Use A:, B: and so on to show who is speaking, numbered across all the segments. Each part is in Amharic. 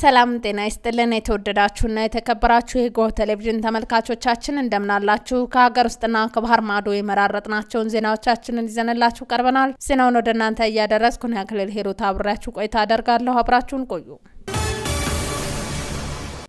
A: ሰላም ጤና ይስጥልን የተወደዳችሁና የተከበራችሁ የጎህ ቴሌቪዥን ተመልካቾቻችን እንደምናላችሁ ከሀገር ውስጥና ከባህር ማዶ የመራረጥናቸውን ዜናዎቻችንን ይዘንላችሁ ቀርበናል ዜናውን ወደ እናንተ ያደረስኩ ነው ያክልል ሄሩት አብራችሁ ቆይታ አደርጋለሁ አብራችሁን ቆዩ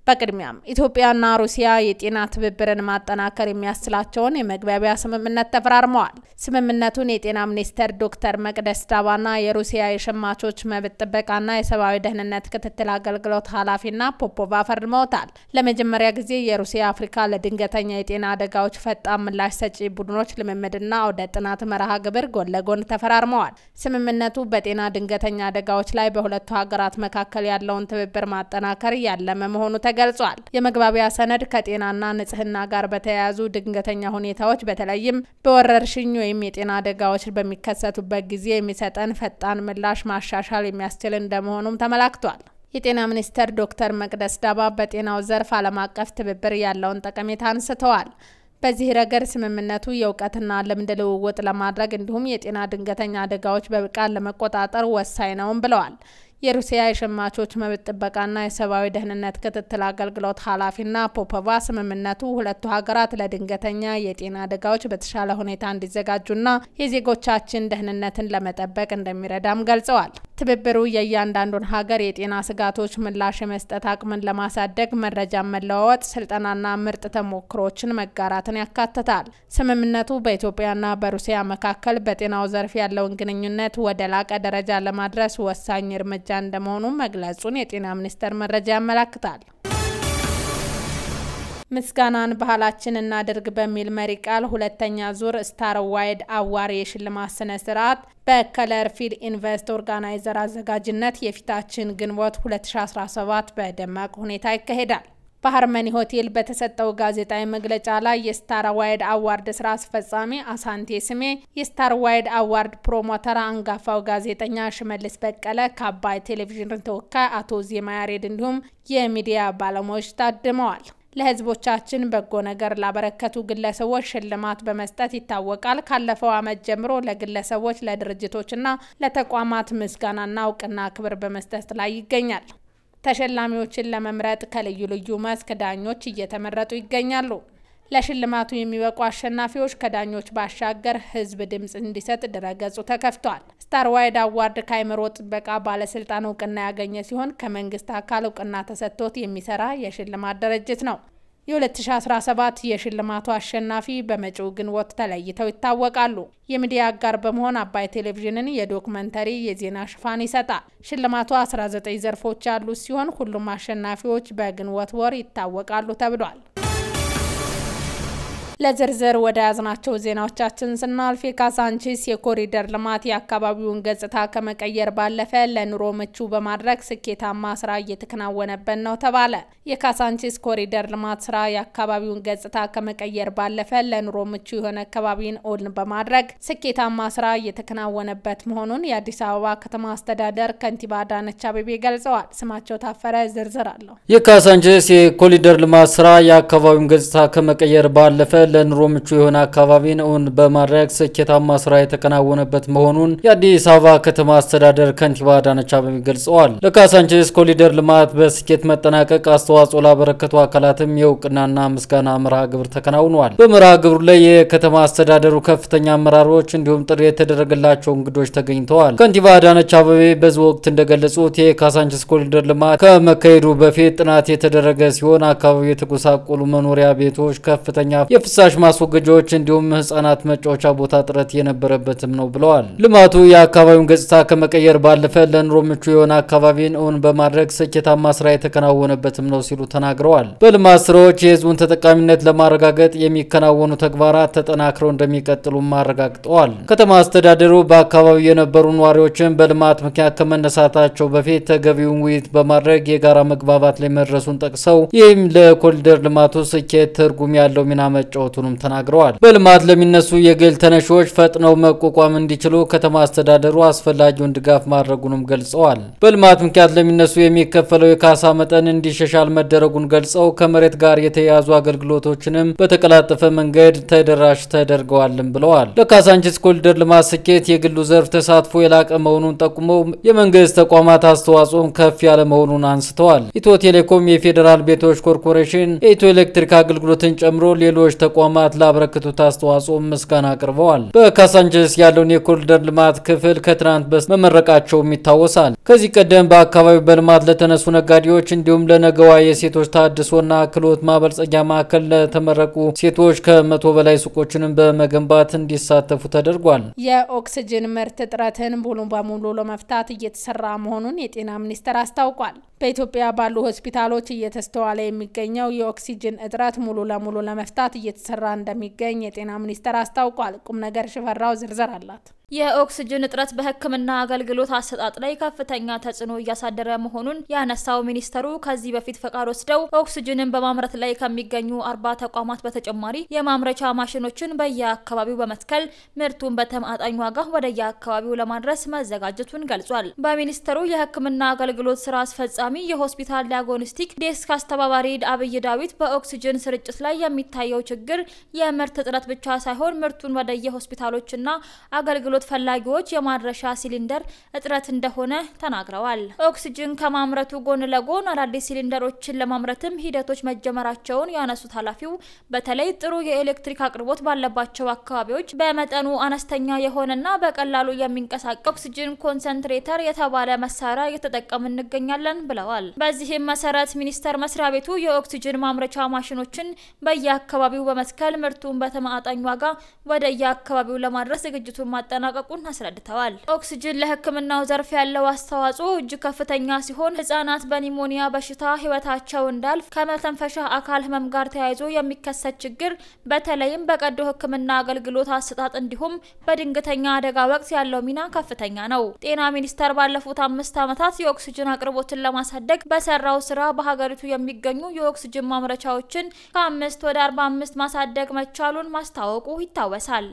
A: በቅድሚያም ኢትዮጵያና ሩሲያ የጤና ትብብርን ማጠናከር የሚያስችላቸውን የመግባቢያ ስምምነት ተፈራርመዋል ስምምነቱን የጤና ሚኒስትር ዶክተር መቅደስ ዳባና የሩሲያ የሸማቾች መብት ጥበቃና የሰብአዊ ደህንነት ክትትል አገልግሎት ኃላፊና ፖፖቫ ፈርመውታል ለመጀመሪያ ጊዜ የሩሲያ አፍሪካ ለድንገተኛ የጤና አደጋዎች ፈጣን ምላሽ ሰጪ ቡድኖች ልምምድና ወደ ጥናት መርሃ ግብር ጎን ለጎን ተፈራርመዋል ስምምነቱ በጤና ድንገተኛ አደጋዎች ላይ በሁለቱ ሀገራት መካከል ያለውን ትብብር ማጠናከር ያለመ መሆኑ ተገልጿል የመግባቢያ ሰነድ ከጤናና ንጽህና ጋር በተያያዙ ድንገተኛ ሁኔታዎች በተለይም በወረርሽኝ ወይም የጤና አደጋዎች በሚከሰቱበት ጊዜ የሚሰጠን ፈጣን ምላሽ ማሻሻል የሚያስችል እንደመሆኑም ተመላክቷል የጤና ሚኒስትር ዶክተር መቅደስ ዳባ በጤናው ዘርፍ ዓለም አቀፍ ትብብር ያለውን ጠቀሜታ አንስተዋል በዚህ ረገድ ስምምነቱ የውቀትና ልምድ ልውውጥ ለማድረግ እንዲሁም የጤና ድንገተኛ አደጋዎች በብቃት ለመቆጣጠር ወሳኝ ነው ብለዋል የሩሲያ የሸማቾች መብት ጥበቃና የሰብአዊ ደህንነት ክትትል አገልግሎት ኃላፊና ፖፖቫ ስምምነቱ ሁለቱ ሀገራት ለድንገተኛ የጤና አደጋዎች በተሻለ ሁኔታ እንዲዘጋጁና የዜጎቻችን ደህንነትን ለመጠበቅ እንደሚረዳም ገልጸዋል ትብብሩ የእያንዳንዱን ሀገር የጤና ስጋቶች ምላሽ የመስጠት አቅምን ለማሳደግ መረጃ መለዋወጥ ስልጠናና ምርጥ ተሞክሮችን መጋራትን ያካትታል ስምምነቱ በኢትዮጵያና በሩሲያ መካከል በጤናው ዘርፍ ያለውን ግንኙነት ወደ ላቀ ደረጃ ለማድረስ ወሳኝ እርምጃ እንደመሆኑ መግለጹን የጤና ሚኒስቴር መረጃ ያመለክታል ምስጋናን ባህላችን እናድርግ በሚል መሪ ቃል ሁለተኛ ዙር ስታር ዋይድ አዋርድ የሽልማት ስነ ስርዓት በከለር ፊልድ ኢንቨስት ኦርጋናይዘር አዘጋጅነት የፊታችን ግንቦት 2017 በደማቅ ሁኔታ ይካሄዳል በሃርመኒ ሆቴል በተሰጠው ጋዜጣዊ መግለጫ ላይ የስታር ዋይድ አዋርድ ስራ አስፈጻሚ አሳንቴ ስሜ የስታር ዋይድ አዋርድ ፕሮሞተር አንጋፋው ጋዜጠኛ ሽመልስ በቀለ ከአባይ ቴሌቪዥን ተወካይ አቶ ዜማ ያሬድ እንዲሁም የሚዲያ ባለሙያዎች ታድመዋል ለህዝቦቻችን በጎ ነገር ላበረከቱ ግለሰቦች ሽልማት በመስጠት ይታወቃል ካለፈው አመት ጀምሮ ለግለሰቦች ለድርጅቶችና ለተቋማት ምስጋናና እውቅና ክብር በመስጠት ላይ ይገኛል ተሸላሚዎችን ለመምረጥ ከልዩ ልዩ መስክ ዳኞች እየተመረጡ ይገኛሉ ለሽልማቱ የሚበቁ አሸናፊዎች ከዳኞች ባሻገር ህዝብ ድምጽ እንዲሰጥ ድረገጹ ተከፍቷል ስታር ዋይድ አዋርድ ከአይምሮ ጥበቃ ባለስልጣን እውቅና ያገኘ ሲሆን ከመንግስት አካል እውቅና ተሰጥቶት የሚሰራ የሽልማት ድርጅት ነው የ2017 የሽልማቱ አሸናፊ በመጪው ግንቦት ተለይተው ይታወቃሉ የሚዲያ አጋር በመሆን አባይ ቴሌቪዥንን የዶክመንተሪ የዜና ሽፋን ይሰጣል ሽልማቱ 19 ዘርፎች ያሉት ሲሆን ሁሉም አሸናፊዎች በግንቦት ወር ይታወቃሉ ተብሏል ለዝርዝር ወደ ያዝናቸው ዜናዎቻችን ስናልፍ የካሳንቺስ የኮሪደር ልማት የአካባቢውን ገጽታ ከመቀየር ባለፈ ለኑሮ ምቹ በማድረግ ስኬታማ ስራ እየተከናወነበት ነው ተባለ የካሳንቺስ ኮሪደር ልማት ስራ የአካባቢውን ገጽታ ከመቀየር ባለፈ ለኑሮ ምቹ የሆነ አካባቢን ኦን በማድረግ ስኬታማ ስራ እየተከናወነበት መሆኑን የአዲስ አበባ ከተማ አስተዳደር ከንቲባ አዳነች አቤቤ ገልጸዋል ስማቸው ታፈረ ዝርዝር አለው
B: የካሳንቺስ የኮሪደር ልማት ስራ የአካባቢውን ገጽታ ከመቀየር ባለፈ ለኑሮ ምቹ የሆነ አካባቢን ኦን በማድረግ ስኬታማ ስራ የተከናወነበት መሆኑን የአዲስ አበባ ከተማ አስተዳደር ከንቲባ አዳነች አቤቤ ገልጸዋል ለካሳንቺስ ኮሪደር ልማት በስኬት መጠናቀቅ አስተዋጽኦ ላበረከቱ አካላትም የእውቅናና ምስጋና መርሃ ግብር ተከናውኗል በመርሃ ግብሩ ላይ የከተማ አስተዳደሩ ከፍተኛ አመራሮች እንዲሁም ጥሪ የተደረገላቸው እንግዶች ተገኝተዋል ከንቲባ አዳነች አቤቤ በዚህ ወቅት እንደገለጹት የካሳንቺስ ኮሪደር ልማት ከመካሄዱ በፊት ጥናት የተደረገ ሲሆን አካባቢው የተጎሳቆሉ መኖሪያ ቤቶች ከፍተኛ የፍሳሽ ማስወገጃዎች እንዲሁም ህፃናት መጫወቻ ቦታ ጥረት የነበረበትም ነው ብለዋል ልማቱ የአካባቢውን ገጽታ ከመቀየር ባለፈ ለኑሮ ምቹ የሆነ አካባቢን ኦን በማድረግ ስኬታማ ስራ የተከናወነበትም ነው ሲሉ ተናግረዋል በልማት ስራዎች የህዝቡን ተጠቃሚነት ለማረጋገጥ የሚከናወኑ ተግባራት ተጠናክረው እንደሚቀጥሉ ማረጋግጠዋል ከተማ አስተዳደሩ በአካባቢው የነበሩ ነዋሪዎችን በልማት ምክንያት ከመነሳታቸው በፊት ተገቢውን ውይይት በማድረግ የጋራ መግባባት ላይ መድረሱን ጠቅሰው ይህም ለኮሪደር ልማቱ ስኬት ትርጉም ያለው ሚና መጫወት መጫወቱንም ተናግረዋል። በልማት ለሚነሱ የግል ተነሺዎች ፈጥነው መቋቋም እንዲችሉ ከተማ አስተዳደሩ አስፈላጊውን ድጋፍ ማድረጉንም ገልጸዋል። በልማት ምክንያት ለሚነሱ የሚከፈለው የካሳ መጠን እንዲሻሻል መደረጉን ገልጸው ከመሬት ጋር የተያያዙ አገልግሎቶችንም በተቀላጠፈ መንገድ ተደራሽ ተደርገዋልም ብለዋል። ለካሳንቺስ ኮሪደር ልማት ስኬት የግሉ ዘርፍ ተሳትፎ የላቀ መሆኑን ጠቁመው የመንግስት ተቋማት አስተዋጽኦም ከፍ ያለ መሆኑን አንስተዋል። ኢትዮ ቴሌኮም፣ የፌዴራል ቤቶች ኮርፖሬሽን፣ የኢትዮ ኤሌክትሪክ አገልግሎትን ጨምሮ ሌሎች ተቋማት ላበረከቱት አስተዋጽኦ ምስጋና አቅርበዋል። በካሳንቺስ ያለውን የኮሪደር ልማት ክፍል ከትናንት መመረቃቸውም ይታወሳል። ከዚህ ቀደም በአካባቢው በልማት ለተነሱ ነጋዴዎች እንዲሁም ለነገዋ የሴቶች ታድሶና ክህሎት ማበልጸጊያ ማዕከል ለተመረቁ ሴቶች ከ100 በላይ ሱቆችንም በመገንባት እንዲሳተፉ ተደርጓል።
A: የኦክሲጅን ምርት እጥረትን ሙሉ በሙሉ ለመፍታት እየተሰራ መሆኑን የጤና ሚኒስቴር አስታውቋል። በኢትዮጵያ ባሉ ሆስፒታሎች እየተስተዋለ የሚገኘው የኦክሲጅን እጥረት ሙሉ ለሙሉ ለመፍታት እየተሰራ እንደሚገኝ የጤና ሚኒስቴር አስታውቋል። ቁም ነገር ሽፈራው ዝርዝር አላት።
C: የኦክሲጅን እጥረት በሕክምና አገልግሎት አሰጣጥ ላይ ከፍተኛ ተጽዕኖ እያሳደረ መሆኑን ያነሳው ሚኒስተሩ ከዚህ በፊት ፈቃድ ወስደው ኦክሲጅንን በማምረት ላይ ከሚገኙ 40 ተቋማት በተጨማሪ የማምረቻ ማሽኖችን በየአካባቢው በመትከል ምርቱን በተመጣጣኝ ዋጋ ወደ የአካባቢው ለማድረስ መዘጋጀቱን ገልጿል። በሚኒስተሩ የሕክምና አገልግሎት ስራ አስፈጻሚ የሆስፒታል ዲያግኖስቲክ ዴስክ አስተባባሪ አብይ ዳዊት በኦክሲጅን ስርጭት ላይ የሚታየው ችግር የምርት እጥረት ብቻ ሳይሆን ምርቱን ወደ የሆስፒታሎችና አገልግሎት ፈላጊዎች የማድረሻ ሲሊንደር እጥረት እንደሆነ ተናግረዋል። ኦክሲጅን ከማምረቱ ጎን ለጎን አዳዲስ ሲሊንደሮችን ለማምረትም ሂደቶች መጀመራቸውን ያነሱት ኃላፊው በተለይ ጥሩ የኤሌክትሪክ አቅርቦት ባለባቸው አካባቢዎች በመጠኑ አነስተኛ የሆነና በቀላሉ የሚንቀሳቀስ ኦክሲጅን ኮንሰንትሬተር የተባለ መሳሪያ እየተጠቀምን እንገኛለን ብለዋል። በዚህም መሰረት ሚኒስቴር መስሪያ ቤቱ የኦክሲጅን ማምረቻ ማሽኖችን በየአካባቢው በመትከል ምርቱን በተመጣጣኝ ዋጋ ወደ የአካባቢው ለማድረስ ዝግጅቱን ማጠናቀቁን አስረድተዋል። ኦክሲጅን ለሕክምናው ዘርፍ ያለው አስተዋጽኦ እጅግ ከፍተኛ ሲሆን ህጻናት በኒሞኒያ በሽታ ህይወታቸው እንዳልፍ ከመተንፈሻ አካል ህመም ጋር ተያይዞ የሚከሰት ችግር በተለይም በቀዶ ሕክምና አገልግሎት አሰጣጥ እንዲሁም በድንገተኛ አደጋ ወቅት ያለው ሚና ከፍተኛ ነው። ጤና ሚኒስቴር ባለፉት 5 ዓመታት የኦክሲጅን አቅርቦትን ለማሳደግ በሰራው ስራ በሀገሪቱ የሚገኙ የኦክሲጅን ማምረቻዎችን ከ5 ወደ 45 ማሳደግ መቻሉን ማስታወቁ ይታወሳል።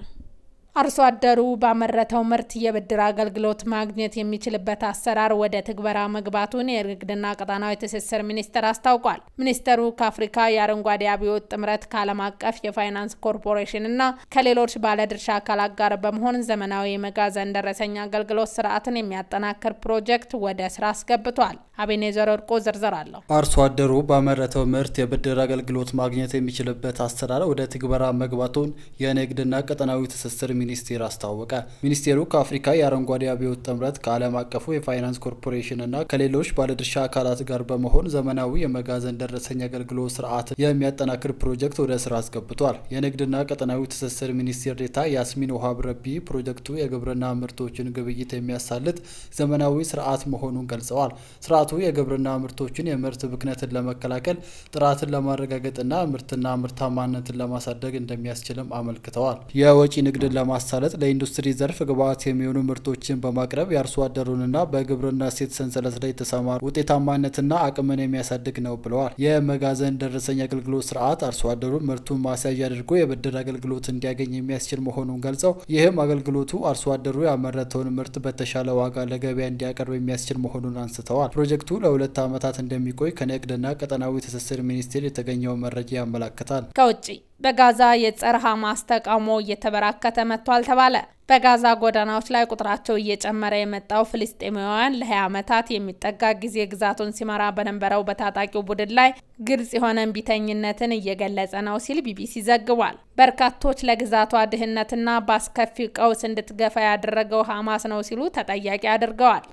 A: አርሶ አደሩ ባመረተው ምርት የብድር አገልግሎት ማግኘት የሚችልበት አሰራር ወደ ትግበራ መግባቱን የንግድና ቀጣናዊ ትስስር ሚኒስቴር አስታውቋል። ሚኒስቴሩ ከአፍሪካ የአረንጓዴ አብዮት ጥምረት ከዓለም አቀፍ የፋይናንስ ኮርፖሬሽንና ከሌሎች ባለድርሻ አካላት ጋር በመሆን ዘመናዊ የመጋዘን ደረሰኝ አገልግሎት ስርዓትን የሚያጠናክር ፕሮጀክት ወደ ስራ አስገብቷል። አቤኔዘር ወርቆ ዝርዝር አለው።
D: አርሶ አደሩ ባመረተው ምርት የብድር አገልግሎት ማግኘት የሚችልበት አሰራር ወደ ትግበራ መግባቱን የንግድና ቀጣናዊ ትስስር ሚኒስቴር አስታወቀ። ሚኒስቴሩ ከአፍሪካ የአረንጓዴ አብዮት ጥምረት ከዓለም አቀፉ የፋይናንስ ኮርፖሬሽንና ከሌሎች ባለድርሻ አካላት ጋር በመሆን ዘመናዊ የመጋዘን ደረሰኝ አገልግሎት ስርዓት የሚያጠናክር ፕሮጀክት ወደ ስራ አስገብቷል። የንግድና ቀጣናዊ ትስስር ሚኒስቴር ዴኤታ ያስሚን ወሃብ ረቢ ፕሮጀክቱ የግብርና ምርቶችን ግብይት የሚያሳልጥ ዘመናዊ ስርዓት መሆኑን ገልጸዋል። ስርዓቱ የግብርና ምርቶችን የምርት ብክነትን ለመከላከል ጥራትን ለማረጋገጥና ምርትና ምርታማነትን ለማሳደግ እንደሚያስችልም አመልክተዋል። የወጪ ንግድን ለማሳለጥ ለኢንዱስትሪ ዘርፍ ግብዓት የሚሆኑ ምርቶችን በማቅረብ የአርሶ አደሩንና በግብርና እሴት ሰንሰለት ላይ የተሰማሩ ውጤታማነትና አቅምን የሚያሳድግ ነው ብለዋል። የመጋዘን ደረሰኝ አገልግሎት ስርዓት አርሶ አደሩ ምርቱን ማሳያ አድርጎ የብድር አገልግሎት እንዲያገኝ የሚያስችል መሆኑን ገልጸው ይህም አገልግሎቱ አርሶ አደሩ ያመረተውን ምርት በተሻለ ዋጋ ለገበያ እንዲያቀርብ የሚያስችል መሆኑን አንስተዋል። ፕሮጀክቱ ለ2 ዓመታት እንደሚቆይ ከንግድና ቀጣናዊ ትስስር ሚኒስቴር የተገኘው መረጃ ያመለክታል።
A: ከውጪ በጋዛ የጸረ ሐማስ ተቃውሞ እየተበራከተ መጥቷል ተባለ። በጋዛ ጎዳናዎች ላይ ቁጥራቸው እየጨመረ የመጣው ፍልስጤማውያን ለ20 ዓመታት የሚጠጋ ጊዜ ግዛቱን ሲመራ በነበረው በታጣቂው ቡድን ላይ ግልጽ የሆነ እምቢተኝነትን እየገለጸ ነው ሲል ቢቢሲ ዘግቧል። በርካቶች ለግዛቷ ድህነትና በአስከፊ ቀውስ እንድትገፋ ያደረገው ሐማስ ነው ሲሉ ተጠያቂ አድርገዋል።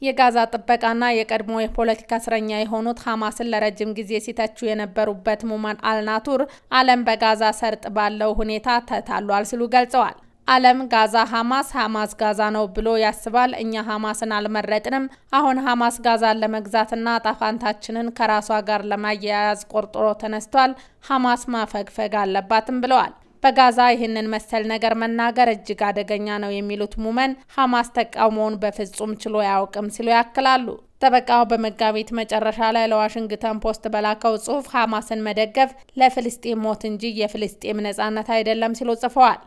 A: የጋዛ ጥበቃና የቀድሞ የፖለቲካ እስረኛ የሆኑት ሐማስን ለረጅም ጊዜ ሲተቹ የነበሩበት ሙመን አልናቱር ዓለም በጋዛ ሰርጥ ባለው ሁኔታ ተታሏል ሲሉ ገልጸዋል። ዓለም ጋዛ ሐማስ ጋዛ ነው ብሎ ያስባል። እኛ ሐማስን አልመረጥንም። አሁን ሐማስ ጋዛን ለመግዛትና ጣፋንታችንን ከራሷ ጋር ለማያያዝ ቆርጦሮ ተነስቷል። ሐማስ ማፈግፈግ አለባትም ብለዋል። በጋዛ ይህንን መሰል ነገር መናገር እጅግ አደገኛ ነው የሚሉት ሙመን ሐማስ ተቃውሞውን በፍጹም ችሎ ያውቅም ሲሉ ያክላሉ። ጠበቃው በመጋቢት መጨረሻ ላይ ለዋሽንግተን ፖስት በላከው ጽሑፍ ሐማስን መደገፍ ለፍልስጤም ሞት እንጂ የፍልስጤም ነጻነት አይደለም ሲሉ ጽፈዋል።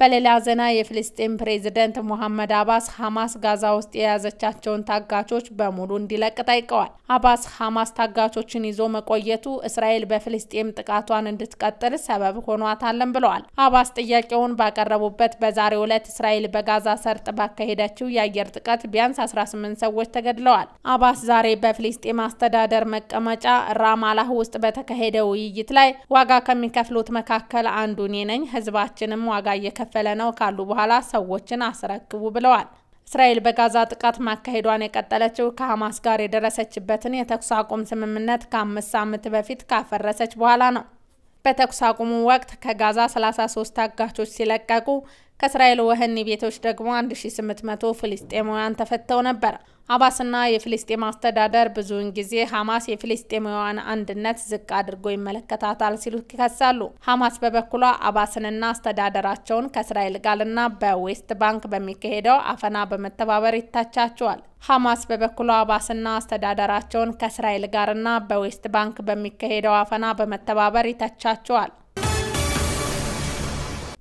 A: በሌላ ዜና የፍልስጤም ፕሬዝዳንት ሙሐመድ አባስ ሐማስ ጋዛ ውስጥ የያዘቻቸውን ታጋቾች በሙሉ እንዲለቅ ጠይቀዋል። አባስ ሐማስ ታጋቾችን ይዞ መቆየቱ እስራኤል በፍልስጤም ጥቃቷን እንድትቀጥል ሰበብ ሆኗታል ብለዋል። አባስ ጥያቄውን ባቀረቡበት በዛሬው ዕለት እስራኤል በጋዛ ሰርጥ ባካሄደችው የአየር ጥቃት ቢያንስ 18 ሰዎች ተገድለዋል። አባስ ዛሬ በፍልስጤም አስተዳደር መቀመጫ ራማላህ ውስጥ በተካሄደ ውይይት ላይ ዋጋ ከሚከፍሉት መካከል አንዱ እኔ ነኝ፣ ህዝባችንም ዋጋ ፈለነው ካሉ በኋላ ሰዎችን አስረክቡ ብለዋል። እስራኤል በጋዛ ጥቃት ማካሄዷን የቀጠለችው ከሐማስ ጋር የደረሰችበትን የተኩስ አቁም ስምምነት ከ5 ሳምንት በፊት ካፈረሰች በኋላ ነው። በተኩስ አቁሙ ወቅት ከጋዛ 33 ታጋቾች ሲለቀቁ ከእስራኤል ወህኒ ቤቶች ደግሞ 1800 ፍልስጤማውያን ተፈተው ነበር። አባስና የፍልስጤም አስተዳደር ብዙውን ጊዜ ሐማስ የፍልስጤማውያን አንድነት ዝቅ አድርጎ ይመለከታታል ሲሉ ይከሳሉ። ሐማስ በበኩሏ አባስንና አስተዳደራቸውን ከእስራኤል ጋርና በዌስት ባንክ በሚካሄደው አፈና በመተባበር ይታቻቸዋል። ሐማስ በበኩሏ አባስና አስተዳደራቸውን ከእስራኤል ጋርና በዌስት ባንክ በሚካሄደው አፈና በመተባበር ይታቻቸዋል።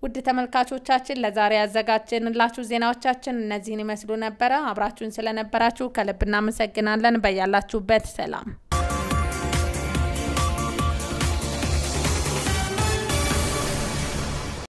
A: ውድ ተመልካቾቻችን ለዛሬ ያዘጋጀንላችሁ ዜናዎቻችን እነዚህን ይመስሉ ነበር። አብራችሁን ስለነበራችሁ ከልብ እናመሰግናለን። በያላችሁበት ሰላም